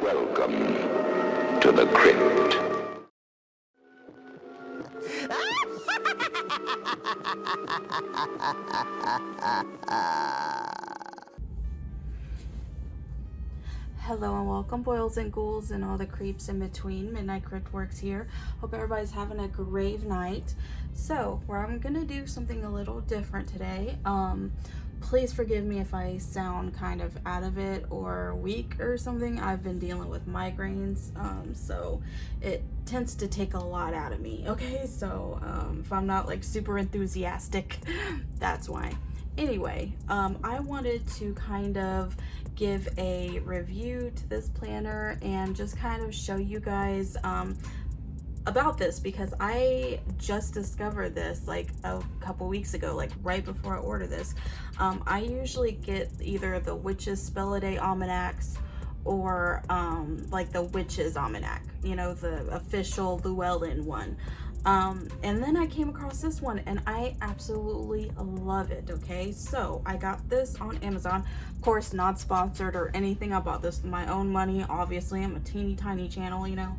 Welcome to the crypt. Hello and welcome, boils and ghouls and all the creeps in between. Midnight Cryptworx here. Hope everybody's having a great night. So, I'm gonna do something a little different today. Please forgive me if I sound kind of out of it or weak or something. I've been dealing with migraines, so it tends to take a lot out of me. Okay, so if I'm not like super enthusiastic, that's why. Anyway, I wanted to kind of give a review to this planner and just kind of show you guys about this, because I just discovered this like a couple weeks ago, like right before I ordered this. I usually get either the Witches Spell a Day Almanacs or like the Witches Almanac, you know, the official Llewellyn one. And then I came across this one and I absolutely love it. Okay, so I got this on Amazon, of course not sponsored or anything. I bought this with my own money. Obviously I'm a teeny tiny channel, you know,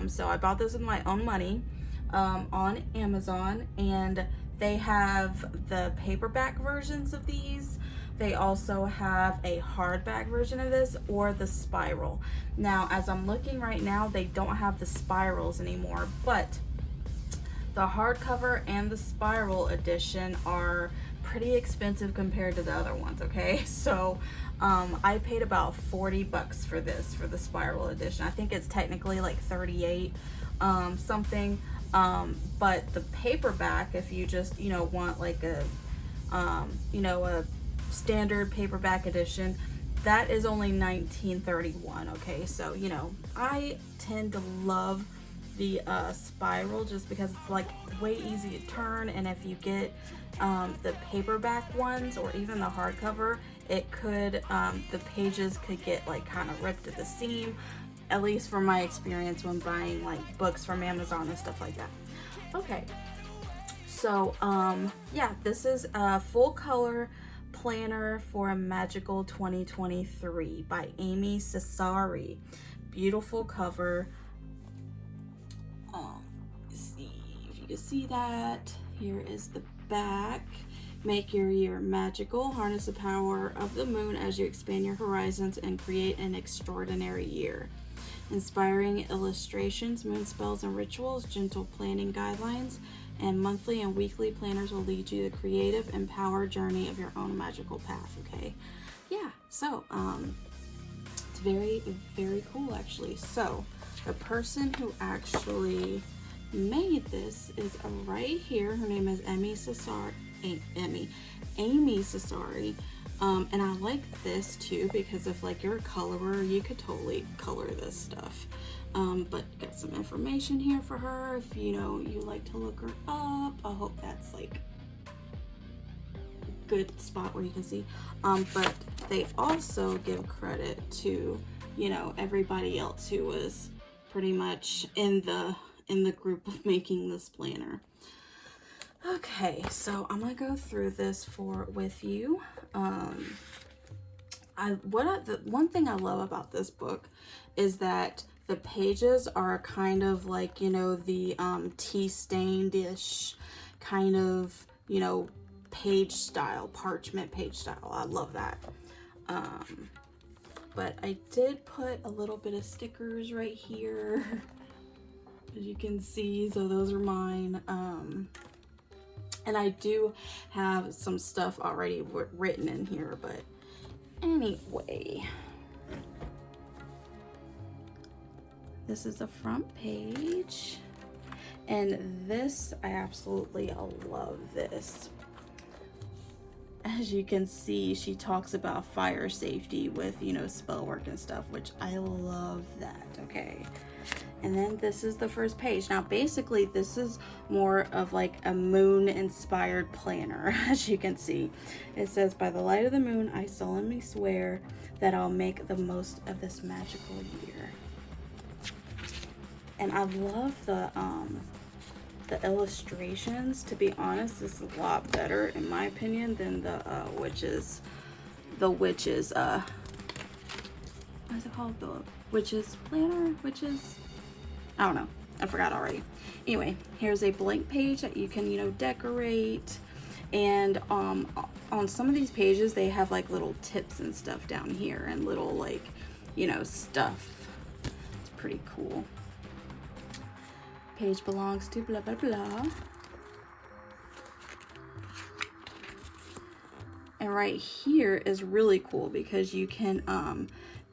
so I bought this with my own money on Amazon, and they have the paperback versions of these. They also have a hardback version of this, or the spiral. Now as I'm looking right now, they don't have the spirals anymore, but the hardcover and the spiral edition are pretty expensive compared to the other ones. Okay, so I paid about 40 bucks for this, for the spiral edition. I think it's technically like 38 something, but the paperback, if you just, you know, want like a you know, a standard paperback edition, that is only $19.31. Okay, so you know, I tend to love the spiral just because it's like way easy to turn, and if you get the paperback ones or even the hardcover, it could the pages could get like kind of ripped at the seam, at least from my experience when buying like books from Amazon and stuff like that. Okay, so yeah, this is a full color planner for a magical 2023 by Amy Cesari. Beautiful cover. See if you can see that. Here is the back. Make your year magical. Harness the power of the moon as you expand your horizons and create an extraordinary year. Inspiring illustrations, moon spells and rituals, gentle planning guidelines, and monthly and weekly planners will lead you the creative, empowered journey of your own magical path. Okay, yeah, so it's very, very cool actually. So the person who actually made this is right here. Her name is Amy Cesari. And I like this too because if like you're a colorer, you could totally color this stuff. But got some information here for her if you know you like to look her up. I hope that's like a good spot where you can see. But they also give credit to, you know, everybody else who was pretty much in the group of making this planner. Okay, so I'm gonna go through this with you. The one thing I love about this book is that the pages are kind of like, you know, the tea stained-ish kind of, you know, page style, parchment page style. I love that. But I did put a little bit of stickers right here, as you can see, so those are mine. And I do have some stuff already written in here, but anyway, this is the front page, and this, I absolutely love this. As you can see, she talks about fire safety with, you know, spell work and stuff, which I love that. Okay, and then this is the first page. Now basically this is more of like a moon inspired planner. As you can see, it says, by the light of the moon I solemnly swear that I'll make the most of this magical year. And I love the illustrations. To be honest, this is a lot better in my opinion than the witches what is it called? The Witch's Planner? Witches? I don't know. I forgot already. Anyway, here's a blank page that you can, you know, decorate. And on some of these pages, they have like little tips and stuff down here and little like, you know, stuff. It's pretty cool. Page belongs to blah, blah, blah. And right here is really cool because you can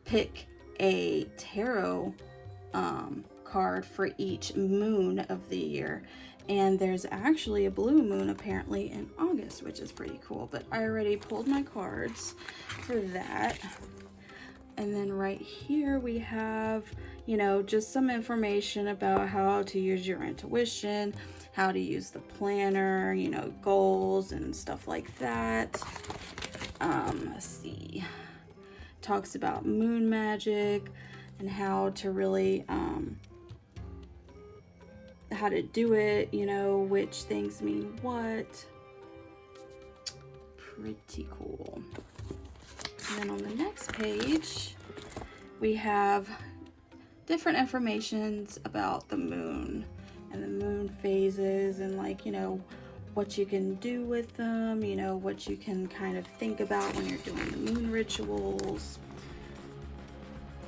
pick a tarot card for each moon of the year. And there's actually a blue moon apparently in August, which is pretty cool. But I already pulled my cards for that. And then right here we have, you know, just some information about how to use your intuition, how to use the planner, you know, goals and stuff like that. Let's see. Talks about moon magic and how to really, how to do it, you know, which things mean what. Pretty cool. And then on the next page, we have different informations about the moon and the moon phases and, like, you know, what you can do with them, you know, what you can kind of think about when you're doing the moon rituals.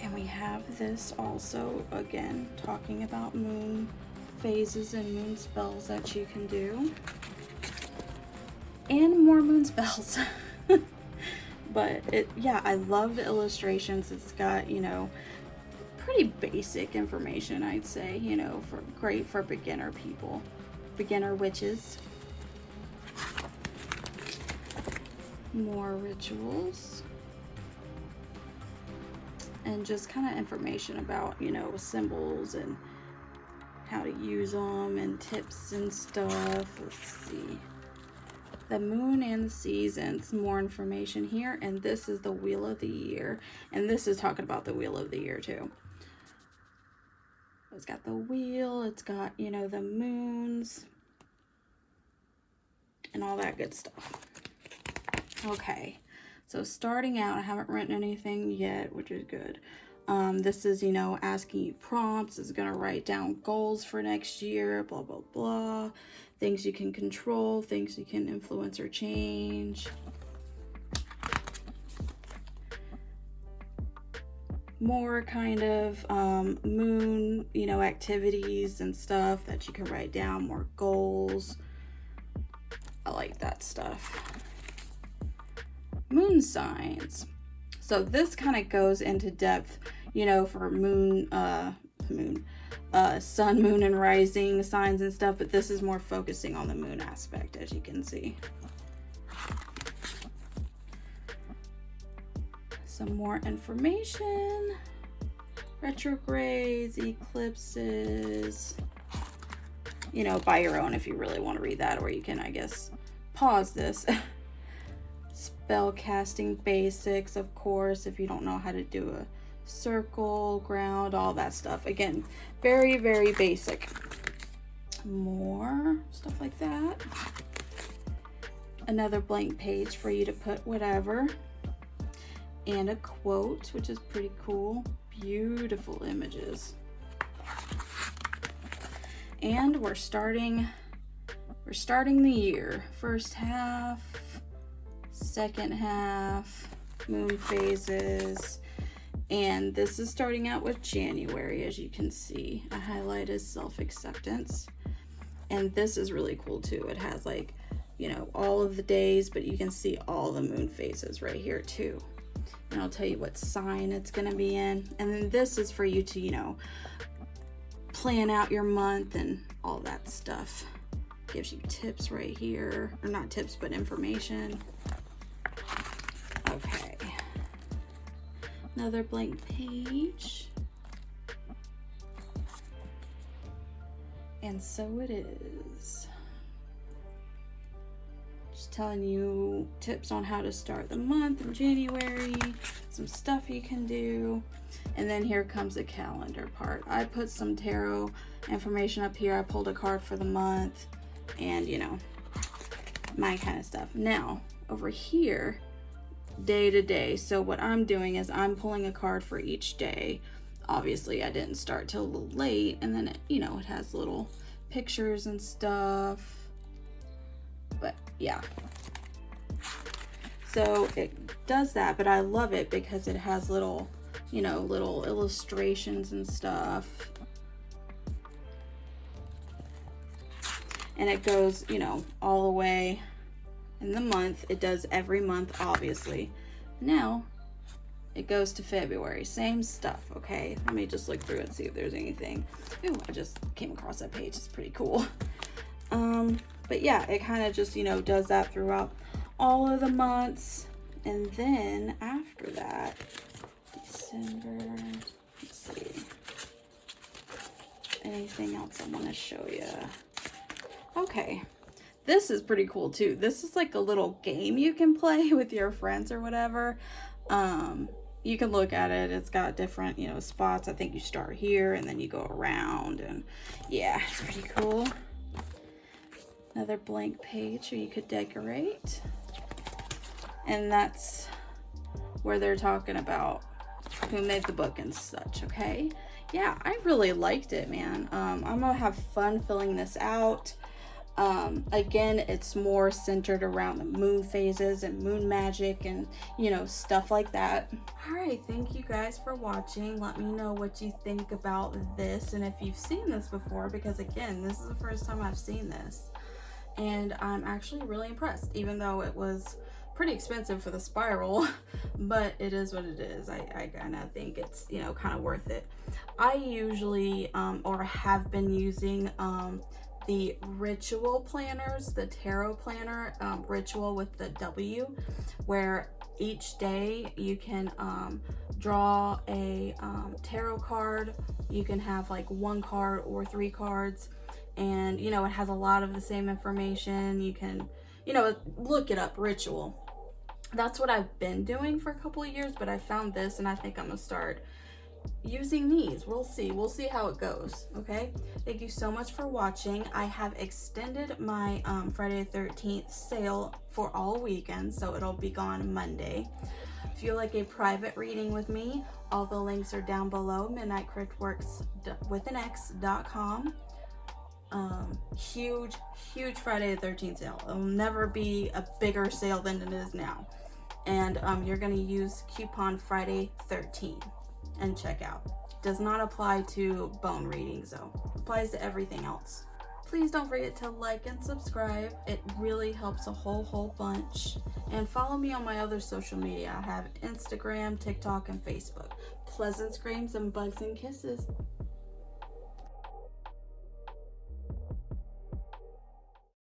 And we have this also, again, talking about moon phases and moon spells that you can do. And more moon spells. But yeah, I love the illustrations. It's got, you know, pretty basic information, I'd say, you know, great for beginner people, beginner witches. More rituals. And just kind of information about, you know, symbols and how to use them and tips and stuff. Let's see. The moon and the seasons, more information here. And this is the wheel of the year. And this is talking about the wheel of the year too. It's got the wheel, it's got, you know, the moons and all that good stuff. Okay, so starting out, I haven't written anything yet, which is good. This is, you know, asking you prompts. It's going to write down goals for next year, blah, blah, blah. Things you can control, things you can influence or change. More kind of moon, you know, activities and stuff that you can write down, more goals. I like that stuff. Moon signs. So this kind of goes into depth, you know, for sun, moon, and rising signs and stuff, but this is more focusing on the moon aspect, as you can see. Some more information. Retrogrades, eclipses. You know, by your own if you really want to read that, or you can, I guess, pause this. Spell casting basics, of course, if you don't know how to do a circle, ground, all that stuff. Again, very, very basic. More stuff like that. Another blank page for you to put whatever. And a quote, which is pretty cool. Beautiful images. And we're starting the year. First half, second half, moon phases. And this is starting out with January, as you can see. I highlighted self-acceptance. And this is really cool too. It has, like, you know, all of the days, but you can see all the moon phases right here too. And I'll tell you what sign it's gonna be in. And then this is for you to, you know, plan out your month and all that stuff. Gives you tips right here. Or not tips, but information. Okay. Another blank page. And so it is. Just telling you tips on how to start the month in January, some stuff you can do. And then here comes the calendar part. I put some tarot information up here. I pulled a card for the month and, you know, my kind of stuff. Now, over here, day to day. So what I'm doing is I'm pulling a card for each day. Obviously I didn't start till a little late, and then it, you know, it has little pictures and stuff. But yeah, so it does that, but I love it because it has little, you know, little illustrations and stuff. And it goes, you know, all the way in the month. It does every month, obviously. Now it goes to February, same stuff. Okay, let me just look through and see if there's anything. Ooh, I just came across that page. It's pretty cool. But yeah, it kind of just, you know, does that throughout all of the months. And then after that, December, let's see, anything else I want to show you. Okay, this is pretty cool too. This is like a little game you can play with your friends or whatever. You can look at it. It's got different, you know, spots. I think you start here and then you go around, and yeah, it's pretty cool. Another blank page so you could decorate. And that's where they're talking about who made the book and such, okay? Yeah, I really liked it, man. I'm gonna have fun filling this out. Again, it's more centered around the moon phases and moon magic and, you know, stuff like that. All right, thank you guys for watching. Let me know what you think about this and if you've seen this before, because again, this is the first time I've seen this. And I'm actually really impressed, even though it was pretty expensive for the spiral, but it is what it is. I kind of think it's, you know, kind of worth it. I usually, or have been using, the ritual planners, the tarot planner, ritual with the W, where each day you can draw a tarot card. You can have like 1 card or 3 cards, and you know, it has a lot of the same information. You can, you know, look it up, ritual. That's what I've been doing for a couple of years, but I found this and I think I'm gonna start using these. We'll see how it goes. Okay, thank you so much for watching. I have extended my Friday the 13th sale for all weekend, so it'll be gone Monday. If you like a private reading with me, all the links are down below. midnightcryptworx with an x.com. Huge Friday the 13th sale. It'll never be a bigger sale than it is now. And you're gonna use coupon Friday 13 and check out. Does not apply to bone readings though. Applies to everything else. Please don't forget to like and subscribe. It really helps a whole bunch. And follow me on my other social media. I have Instagram, TikTok, and Facebook. Pleasant screams and bugs and kisses.